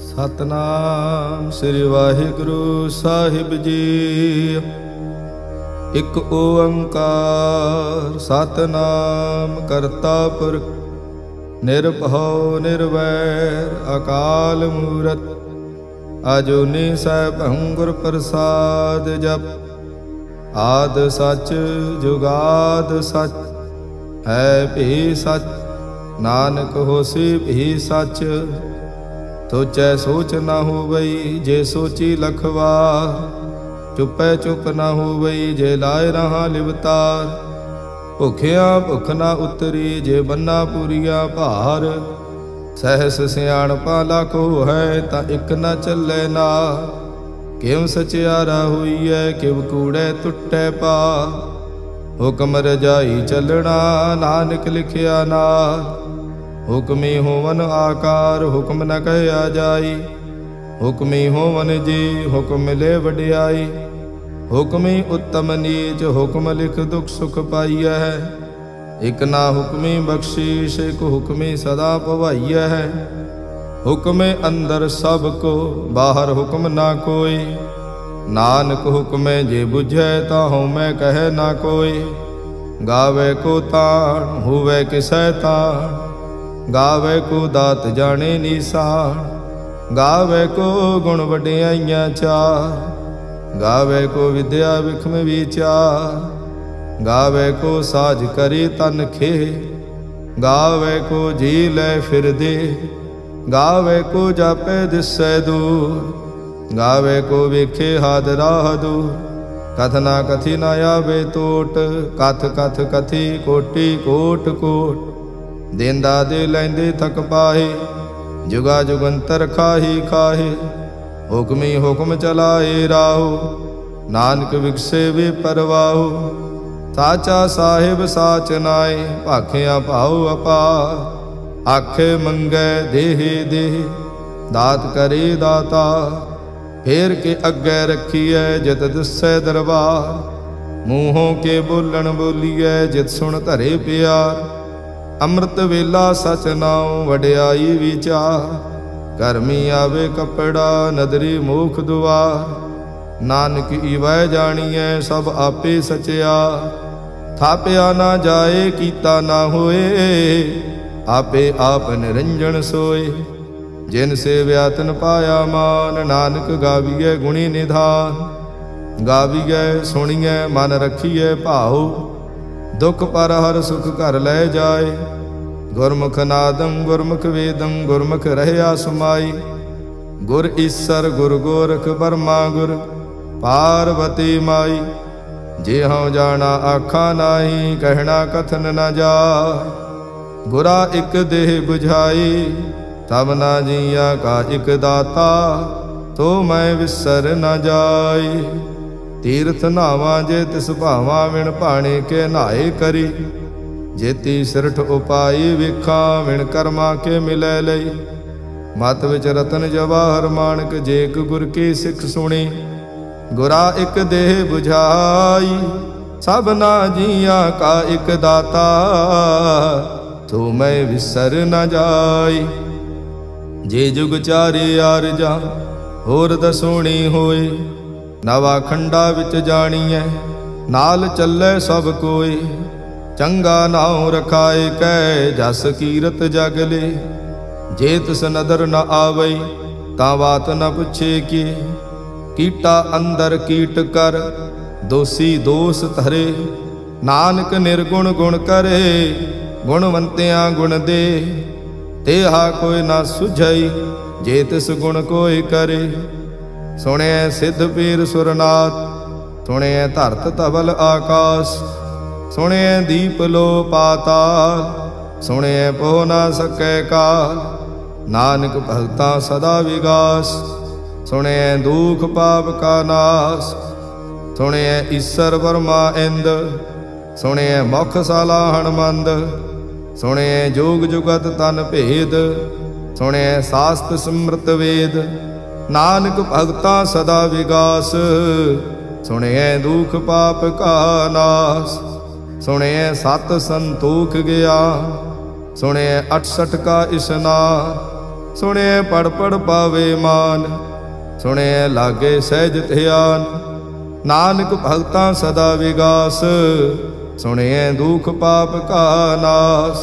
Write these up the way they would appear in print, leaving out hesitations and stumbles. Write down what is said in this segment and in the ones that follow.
सतनाम श्री वाहिगुरु साहिब जी। एक ओंकार सतनाम करता पुरख निरभउ निर्वैर अकाल मूरत अजूनी सैभं गुर प्रसाद जप। आद सच जुगाद सच है भी सच नानक होसी भी सच। सोचै सोच न होवई जे सोची लखवा चुपै चुप न होवई जे लाए रहा लिवतार। भुखिया भुख न उतरी जे बन्ना पूरिया भार। सहस सियाणपा लाखो है ता इक न चलै ना। किव सचियारा होईए किव कूड़े टुटै पा। हुक्म रजाई चलना नानक लिखिया ना। हुक्मी होवन आकार हुक्म न कहया जाई। हुक्मी होवन जी हुक्म मिले वडियाई। हुक्मी उत्तम नीच हुक्म लिख दुख सुख पाइय है। एक ना हुक्मी बख्शीश एक हुक्मी सदा पवाइय है। हुक्मे अंदर सब को बाहर हुक्म ना कोई। नानक हुक्मे जे बुझै ताहु मैं कहे ना कोई। गावे को ताण हुवे किसै ताण। गावे को दात जाने निशान। गावे को गुण वडियाइयां चार। गावे को विद्या विखम विचार। गावे को साज करी तन खे। गावे को जी ले फिर दे। गावे को जापे दिसै दूर। गावे को वेखे हाद राह दूर। कथना कथी न आवे टोट। कथ कथ कथी कोटि कोट कोट। देंदा दे लैंदे थक पाए जुगा जुगंतर खाही खाहे। हुक्मी हुक्म चलाए राहो नानक विकसे वे परवाहो। साचा साहिब साच नाए भाखिया भाव अपार। आखे मंगै देहे देह दात करे दाता। फेर के अग्गै रखिए जित दिसै दरबार। मूहों के बोलन बोलिए जित सुन धरे प्यार। अमृत वेला सच नाउ वड्याई विचार। करमी आवे कपड़ा नदरी मुख दुआर। नानक इवै जानिए सब आपे सचिया। थाप्या ना जाए कीता ना होए। आपे आप निरंजन सोए। जिन से व्यातन पाया मान नानक गाविए गुणी निधान। गाविए सुनिए मन रखिए भाओ। दुख पर हर सुख घर लै जाए। गुरमुख नादम गुरमुख वेदम गुरमुख रहया समाई। गुर ईसर गुर गोरख बर्मा गुर पार्वती माई। जे हूँ जाना आखा नाही कहना कथन न जा। गुरा एक देह बुझाई तब ना जिया का एक दाता। तो मैं विसर न जाई। तीर्थ नावा जे तिस भावा विण भाणे के नहाए करी। जेती सिरठ उपाई विखा विण कर्मा के मिलै लई। मत विच रतन जवाहर माणक जेक गुर की सिख सुनी। गुरा एक देह बुझाई सबना जिया का एक दाता। तो मैं विसर न जाई। जे जुग चारे आरजा होर दसोणी होए। नवा खंडा विच जानिए नाल चलै सब कोई। चंगा नाउ रखाए कै जस कीरत जग ले। जे तिस नदर न आवई तां बात न पुछे कि। कीटा अंदर कीट कर दोषी दोष धरे। नानक निर्गुण गुण करे गुणवंतियां गुण दे। तेहा कोई ना सुझई जे तिस गुण कोई करे। सुने सिद्ध पीर सुरनाथ सुने धरत धवल आकाश। सुने दीप लो पाताल सुने पो ना सकै काल। नानक भगता सदा विगास सुने दुख पाप का नाश। सुने ईसर वर्मा इंद सुने मुख सालाहण मंद। सुने जोग जुगत तन भेद सुने शास्त्र सिमृत वेद। नानक भगता सदा विगास सुनिए दुख पाप का नाश। सुनिए सत संतोख गया सुनिए 68 का स्नान। सुने पढ़ पढ़ पावे मान, सुने लागे सहज ध्यान। नानक भगतां सदा विगास, सुने दुख पाप का नाश।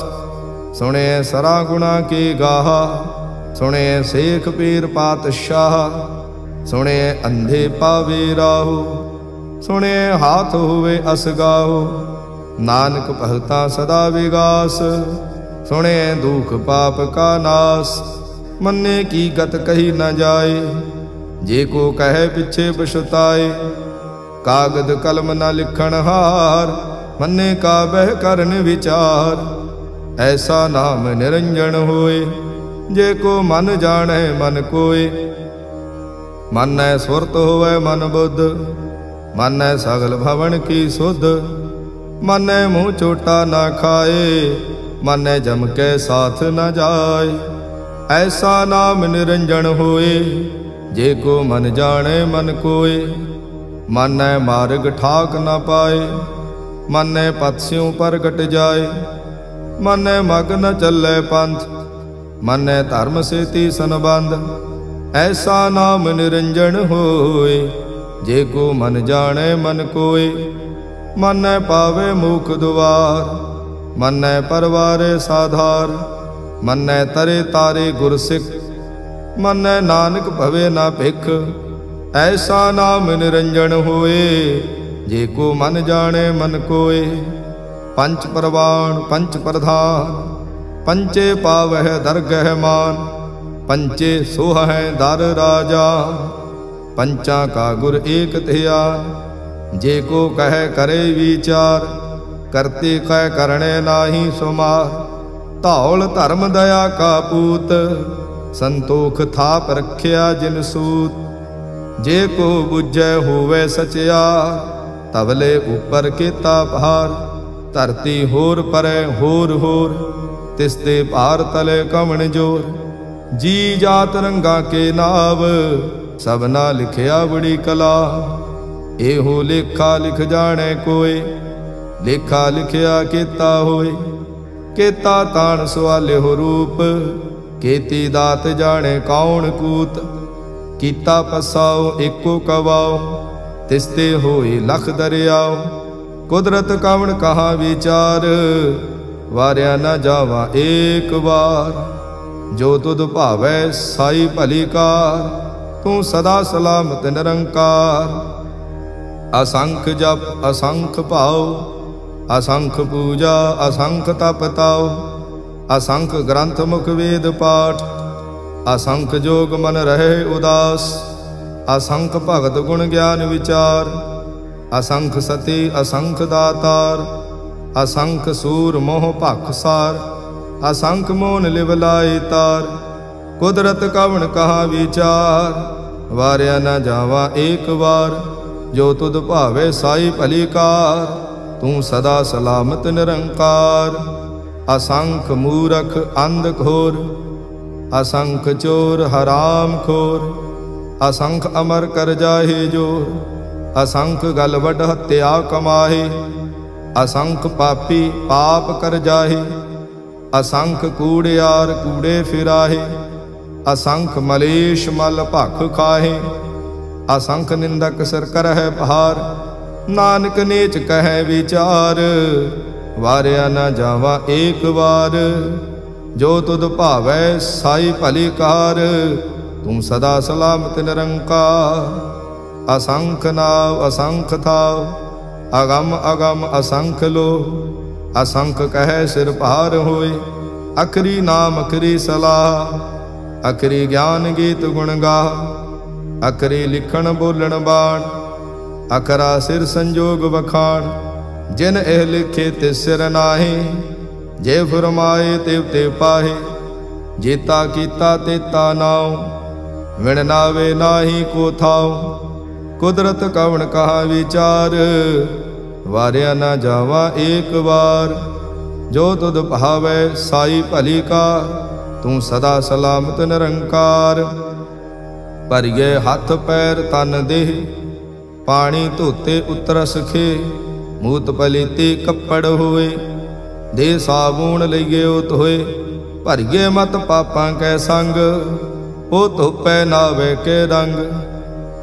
सुने सरा गुणा के गाहा, सुने शेख पीर पातशाह। सुने अंधे पावे राहो, सुने हाथ होवे असगाहो। नानक भगतां सदा विगास, सुने दुख पाप का नाश। मन्ने की गत कही न जाए, जे को कहे पिछे पछताए। कागद कलम न लिखण हार, मन्ने का बह करन विचार। ऐसा नाम निरंजन होए, जे को मन जाने मन कोय। मानै सुरत होवे मन बुद्ध, मानै सगल भवन की सुध। मानै मुँह चोटा न खाए, मानै जम के साथ न जाए। ऐसा नाम निरंजन होए, जे को मन जाने मन कोय। मानै मार्ग ठाक न पाए, मानै पथस्यों प्रगट जाए। मानै मग न चलै पंथ, मानै धर्म से तीसन बंध। ऐसा नाम निरंजन होए, जे को मन जाने मन कोय। मानै पावे मुख दुआर, मानै परवारे साधार। मानै तरे तारे गुर सिख, मानै नानक भवे ना भिख। ऐसा नाम निरंजन होए, जे को मन जाने मन कोय। पंच प्रवाण पंच प्रधान, पंचे पावह दरगह मान। पंचे सोह दर राजा, पंचा का गुर एक ध्यान। जे को कह करे विचार, करते कह करने नाही सुमार। धौल धर्म दया का पूत, संतोख थाप रखिया जिन सूत। जे को बुझै होवे सचियार, तबले ऊपर केता भार। धरती होर परै होर होर, तिसते भार तले कवण जोर। जी जात रंगा के नाव, सबना लिखिया बड़ी कला। एहो लेखा लिख जाने कोय, लेखा लिखिया केता होए। केता ताण सवाले हो रूप, केती दात जाने कौन कूत। कीता पसाओ एको कवाओ, तिसते होए लख दरियाओ। कुदरत कवण कहाँ विचार, वारिया न जावा एक बार। जो तुद भावै साई भली कार, तू सदा सलामत निरंकार। असंख जप असंख भाव, असंख पूजा असंख तप ताओ। असंख ग्रंथ मुख वेद पाठ, असंख जोग मन रहे उदास। असंख भगत गुण ज्ञान विचार, असंख सती असंख दातार। असंख सूर मोह भख सार, असंख मोन लिव लाई तार। कुदरत कवण कहाँ विचार, वारिया न जावा एक बार। जो तुद भावे साई भली कार, तू सदा सलामत निरंकार। असंख मूरख अंध घोर, असंख चोर हराम खोर। असंख अमर कर जाहे जोर, असंख गल वड हत्या कमाहे। असंख पापी पाप कर जाहे, असंख कूड़ियार कूड़े फिराहे। असंख मलेश मल भख खाहे, असंख निंदक सिर करह भार। नानक नीच कह विचार, वारिया न जावा एक बार। जो तुद भावै साई भली कार, तू सदा सलामत निरंकार। असंख नाव असंख थाव, अगम अगम असंख लो। असंख कह सिर पार होए, अखरी नाम अखरी सलाह। अखरी ज्ञान गीत गुण गा, अखरी लिखण बोलण बाण। अखरा सिर संजोग वखाण, जिन एह लिखे तिस सिर नाहे। जे फुरमाए तिव तिव पाहे, जेता कीता तेता नाउ। विण नावे नाही को थाउ, कुदरत कवण कहा विचार। वारिया न जावा एक बार, जो तुद भावै साई भली का। तू सदा सलामत निरंकार। भरिए हथ पैर तन देह, पानी धोते उतरस खे। मूत पलीती कपड़ होए, दे साबून लईए धोए। भरिए मत पापां कै संग, ओ धोपै नावे के रंग।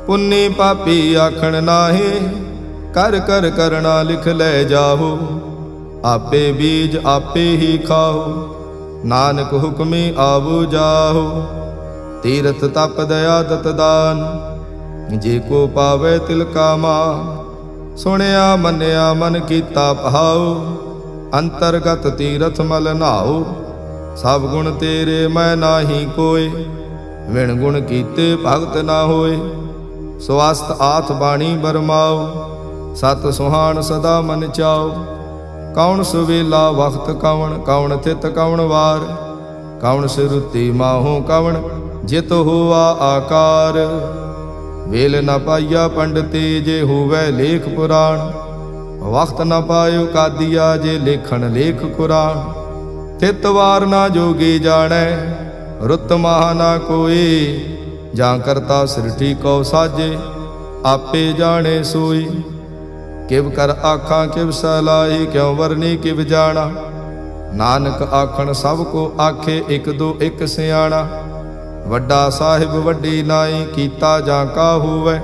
पुन्नी पापी आखण नाहे, कर कर करना लिख ले जाहो। आपे बीज आपे ही खाओ, नानक हुक्मी आवो जाहो। तीरथ तप दया दत दान, जे को पावे तिल का मान। सुनिया मन्या मन कीता भाओ, अंतरगत तीरथ मल नाओ। सब गुण तेरे मैं नाही कोय, विण गुण कीते भगत ना होए। स्वास्थ आथ बाणी बरमाओ, सत सुहान सदा मन चाओ। कौन सुवेला वक्त कौन, कौन थित कौन वार। कौन सिरुति माहो कौन, जित हुआ आकार। वेल न पाइया पंडिते, जे होवै लेख पुराण। वक्त न पायो कादिया, जे लेखन लेख कुरान। थित वार ना जोगी जानै, रुत माह ना कोई। जां करता सृष्टि को साजे, आपे जाने सोई। किव कर आखां किव सलाही, क्यों वरनी किव जाना। नानक आखण सब को आखे, एक दो एक सियाणा। वड्डा साहिब वड्डी नाई, कीता जां का होवै।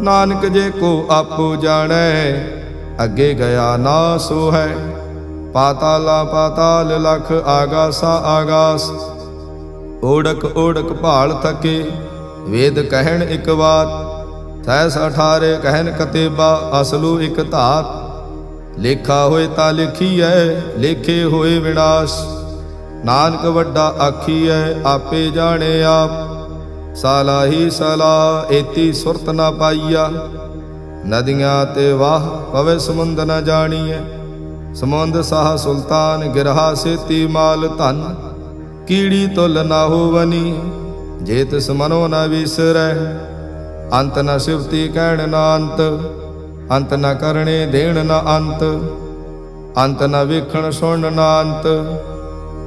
नानक जे को आपो जानै, अगे गया ना सो है। पाताला पाताल लख, आगासा आगास। ओढ़क ओढ़क भाल थके, वेद कहन इक बात। तैस 18 कहन कतेबा, असलू इक धात। लेखा होए ता लिखीऐ, लेखे होए विनाश। नानक वड्डा आखीऐ, आपे जाने आप। साला ही सला, एती सुरत ना पाईया। नदियाँ ते वाह, पवे समुंद न जानिए। समुंद साह सुल्तान, गिरहा सेती माल धन। कीड़ी तुल ना होवनी, जे तिस मनो न विसरै। अंत न सिवती कहण न अंत, अंत न करणे देण न अंत। अंत न वेखण सुण न अंत,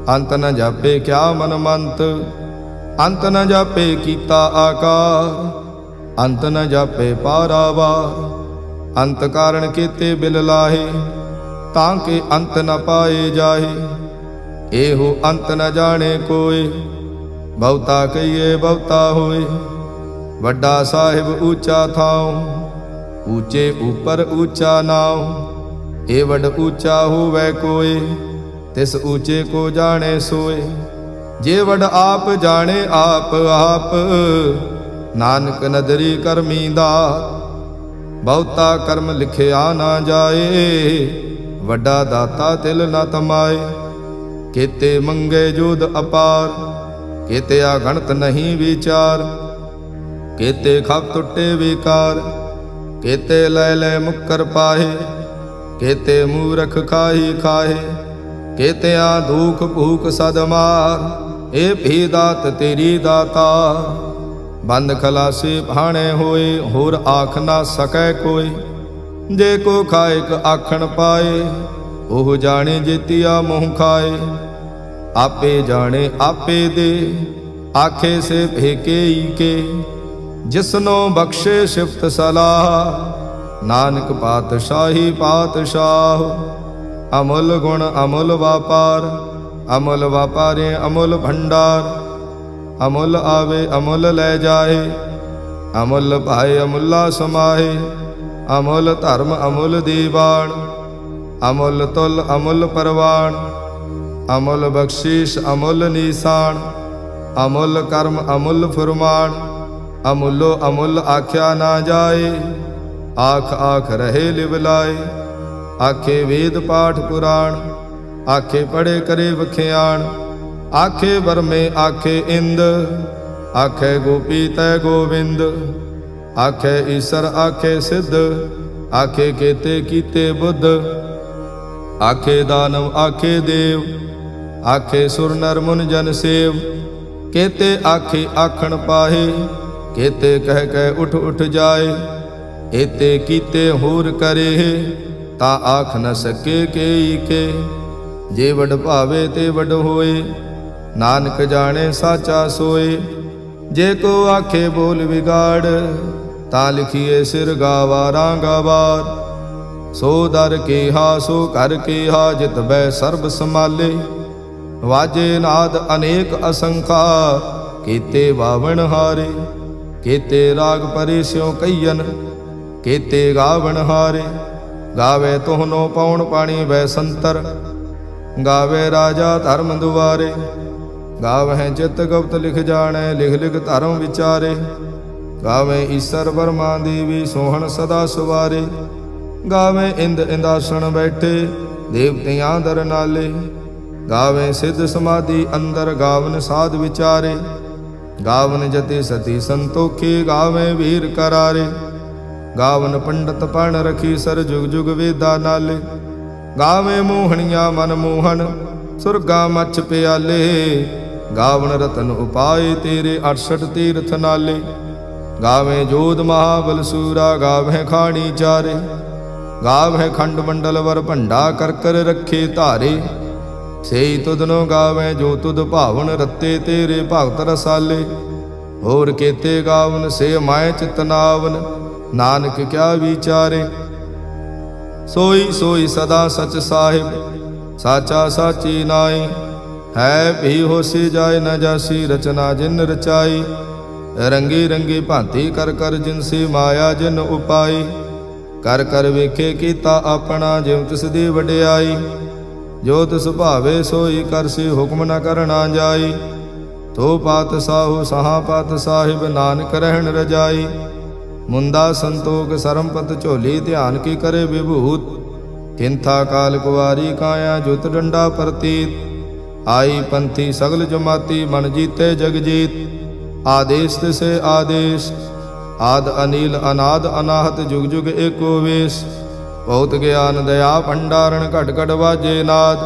अंत न जापे क्या मन मंत। अंत न जापे कीता आकार, अंत न जापे पारावार। अंत कारण केते बिल लाहे, तांके अंत न पाए जाहे। एहो अंत न जाने कोय, बहुता कहिए बहुता होए। वड्डा साहिब ऊंचा थाओ, ऊंचे ऊपर ऊंचा नाओ। ए वड ऊंचा होवै कोय, तिस ऊंचे को जाने सोए। जे वड आप जाने आप आप, नानक नदरी करमी दात। बहुता कर्म लिखिया ना जाए, वड्डा दाता तिल न तमाए। केते मंगे जोध अपार, केते अगणत नहीं विचार। केते खप टुटे विकार, केते लै लै मुक्कर पाहे। केते मूरख खाही खाहे, केते दुख भूख सदमार। ए भी दात तेरी दाता, बंद खलासी भाणे होए। होर आख ना सकै कोई, जे को खाएक आखण पाए। ओह जाने जेतिया मोह खाए। आपे जाने आपे दे, आखे से फेके ही के। जिसनो बख्शे शिफ्त सलाह, नानक पातशाही पातशाह। अमुल गुण अमुल व्यापार, अमुल व्यापारे अमुल भंडार। अमुल आवे अमुल ले जाए, अमुल पाए अमुल्ला समाहे। अमुल धर्म अमुल दीवान, अमुल तुल अमुल परवान। अमुल बख्शीश अमुल निशान, अमुल कर्म अमुल फुरमान। अमुलो अमुल आख्या ना जाए, आख आख रहे लिवलाए। आखे वेद पाठ पुराण, आखे पढ़े करे वख्याण। आखे बरमे आखे इंद, आखे गोपी तय गोविंद। आखे ईसर आखे सिद्ध, आखे केते कीते बुद्ध। आखे दानव आखे देव, आखे सुर नर मुन जन सेव। केते आखे आखण पाहे, केते कह कह उठ उठ जाए। एते कीते होर करे, ता आख न सके के। जे वड भावे ते वड होए, नानक जाने साचा सोए। जे को आखे बोल बिगाड़, ता लिखिए सिर गावा रांगावार। सो दर केहा सो कर केहा, जित बै सर्ब संभाले। वाजे नाद अनेक असंखा, केते बावन हारे। केते राग परे स्यों कईयन, केते गावन हारे। गावे तोहनो पौन पाणी वै संतर, गावे राजा धर्म दुआरे। गावह चित गुप्त लिख जाने, लिख लिख धर्म विचारे। गावे ईसर बर्मा देवी, सोहन सदा सुवारे। गावे इंद इंदासन बैठे, देवतियां दर नाले। गावे सिद्ध समाधि अंदर, गावन साध विचारे। गावन जति सती संतोखे, गावे वीर करारे। गावन पंडित पण रखी सर, जुग जुग वेदा नाले। गावे मोहनिया मन मोहन, सुरगा मछ प्याले। गावन रतन उपाय तेरे, 68 तीर्थ नाले। गावे जोध महाबल सूरा, गावे खाणी चारे। गावे खंड मंडल वर भंडा, कर कर रखे धारे। सेई तुदनो गावे जो तुद भावन, रत्ते तेरे भगत रसाले। होर केते गावन से माय चितनावन, नानक क्या विचारे। सोई सोई सदा सच साहिब, साचा साची नाई। है भी होसी जाय न जासी, रचना जिन रचाई। रंगी रंगी भांति कर कर, जिनसे माया जिन उपाई। कर कर वेखे कीता अपना, जिव तिस दी वडियाई। जो तिस भावे सोई करसी, हुक्म न करना जाई। तो पात साहु सहा पात साहिब, नानक रहन रजाई। मुंदा संतोख सरमपत झोली, ध्यान की करे विभूत। किंथा काल कुवारी काया, जुत डंडा प्रतीत। आई पंथी सगल जमाती, मन जीते जग जीत। आदेश से आदेश, आद अनिल अनाद अनाहत, जुग जुग एको वेश। बहुत ज्ञान दया भंडारण, घट घट वाजे नाद।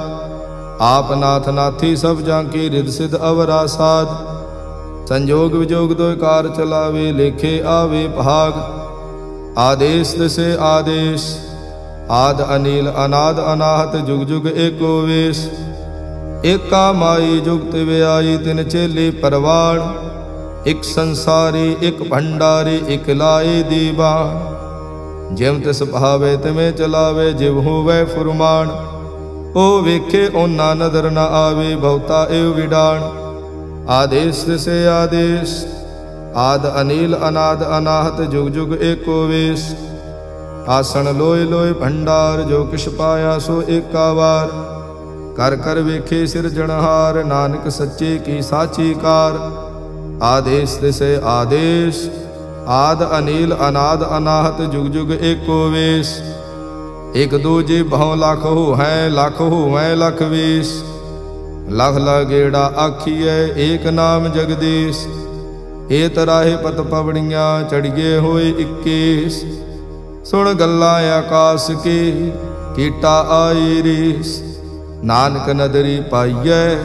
आप नाथ नाथी सब जांकी, रिद सिद्ध अवरा साध। संजोग विजोग दो कार चलावे, लेखे आवे भाग। आदेश से आदेश, आद अनिल अनाद अनाहत, जुग जुग एको वेश। एका माई जुगत व्याई, तिन चेले परवाण। एक संसारी एक भंडारी, एक लाए दीवान। जिव तिस भावे तिमें चलावे, जिव होवे फुरमान। ओ वेखे ओना नदर न आवे, बहुता एव विडाण। आदेश से आदेश, आद अनिल अनाद अनाहत, जुग जुग एको वेश। आसन लोय लोय भंडार, जो किश पाया सो एका वार। कर कर वेखे सिरजनहार, नानक सच्चे की साची कार। आदेश से आदेश, आद अनिल अनाद अनाहत, जुग जुग एको वेश। एक दूजे भौ लाख हो हैं, लाख हो हैं लख वेश। लख लगेड़ा आखिए, एक नाम जगदीश। ए तराहे पत पवड़ियां, चढ़िए होए 21। सुन गल्लां आकाश के, कीटा आई रीस। नानक नदरी पाइए,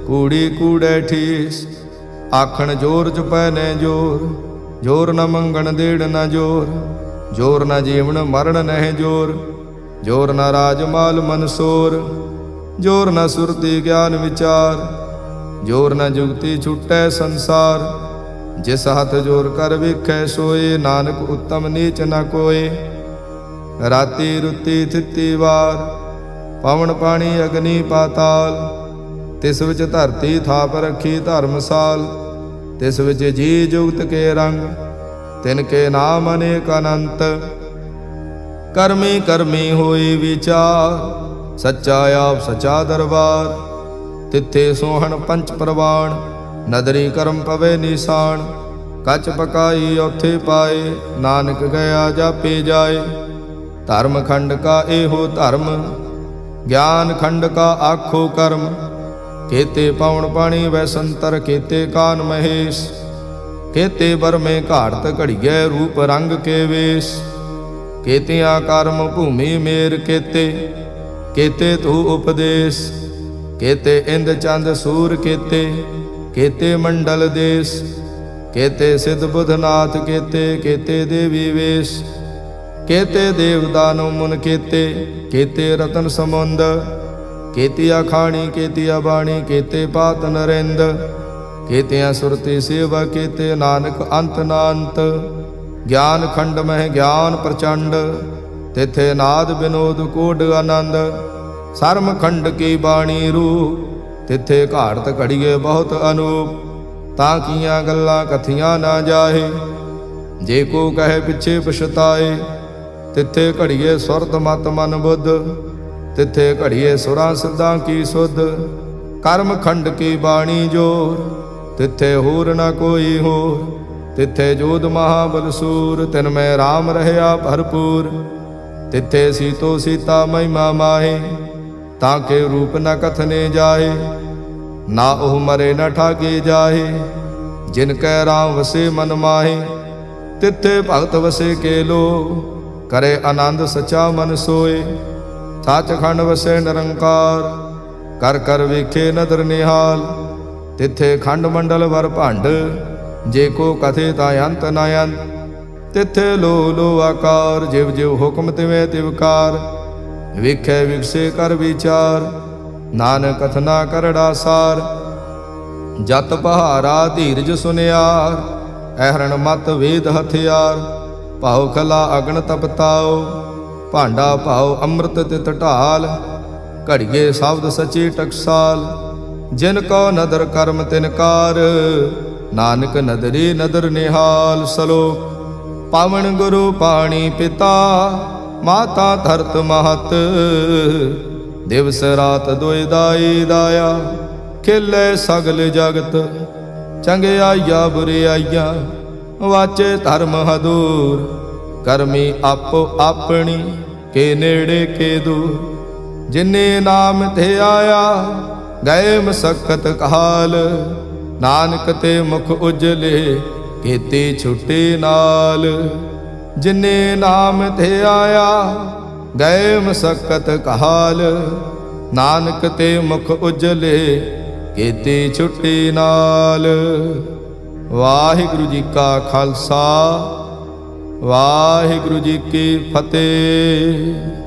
कूड़ी कूड़े ठीस। आखण जोर चुपै ने जोर, जोर न मंगण देड़ न जोर। जोर न जीवन मरण नह जोर, जोर न राजमाल मनसोर। जोर न सुरती ज्ञान विचार, जोर न जुगती छुटै संसार। जिस हथ जोर कर वेखै सोए, नानक उत्तम नीच न कोय। राती रुती थिती वार, पवन पानी अग्नि पाताल। तिस विच धरती थाप रखी धर्मसाल। तिस विच जी जुगत के रंग, तिनके नाम अनेक अनंत। कर्मी कर्मी होई विचार, सच्चा आप सचा दरबार। तिथे सोहन पंच प्रवाण, नदरी कर्म पवे निशान। कच पकाई औथे पाए, नानक गया जापे जाए। धर्म खंड का एहो धर्म, ज्ञान खंड का आखो कर्म। केते पौन पानी वै संतर, केते कान महेश। केते बर में घाड़त घड़िए, रूप रंग के वेश। केतियां कर्म भूमि मेर केते, केते तू उपदेश। केते इंद चंद सूर केते, केते मंडल देश। केते सिद्ध बुधनाथ केते, केते देवी वेश। केते देवदानु मुन केते, केते रतन समुंद। केतिया खाणी केतिया बाणी, केते पात नरेंद। केतिया सुरती सेवा, केते नानक अंत नांत। ज्ञान खंड मह ज्ञान प्रचंड, तिथे नाद विनोद कोड आनंद। सर्म खंड की बाणी रूप, तिथे घाड़त घड़िए बहुत अनूप, ताकियां गल्लां कथियां ना जाहे। जे को कहे पिछे पछताए, तिथे घड़िए सुरत मत मन बुद्ध, तिथे घड़िए सुरां सिद्धां की सुध। कर्म खंड की बाणी जोर, तिथे होर न कोई होर। तिथे जोध महाबल सूर, तिनमें राम रहया भरपूर। तिथे सीतो सीता महिमा माहे, ताके रूप न कथने जाहे। ना ओह मरे न ठागे जाहे, जिनकै राम वसे मन माहे। तिथे भगत वसे के लो, करे आनंद सचा मन सोए। सच खंड वसे निरंकार, कर कर वेखे नदर निहाल। तिथे खंड मंडल वर भंड, जे को कथे ता अंत न अंत। तिथे लो लो आकार, जिव जिव हुक्म तिवें तिवकार। विखे विकसे कर विचार, नानक कथना करड़ा सार। जत पहारा धीरज सुनियार, अहरण मत वेद हथियार। भाव खला अगन तपताओ, भांडा भाव अमृत तित ढाल। घड़िए शब्द सची टकसाल, जिनको नदर कर्म तिनकार। नानक नदरी नदर निहाल। सलोक पावन गुरु पाणी पिता, माता धरत महत। दिवस रात दुई दाई दाया, खिले सगल जगत। चंगियाइया बुरियाइया, वाचे धर्म हदूर। करमी आपो अपनी, के नेड़े के दूर। जिन्ने नाम थे आया, गए मसक्कत काल। नानक ते मुख उजले, केती छुट्टी नाल। जिन्ने नाम थे आया, गए मसक्कत काल। नानक ते मुख उजले, केती छुट्टी नाल। वाहिगुरु जी का खालसा, वाहिगुरु जी की फतेह।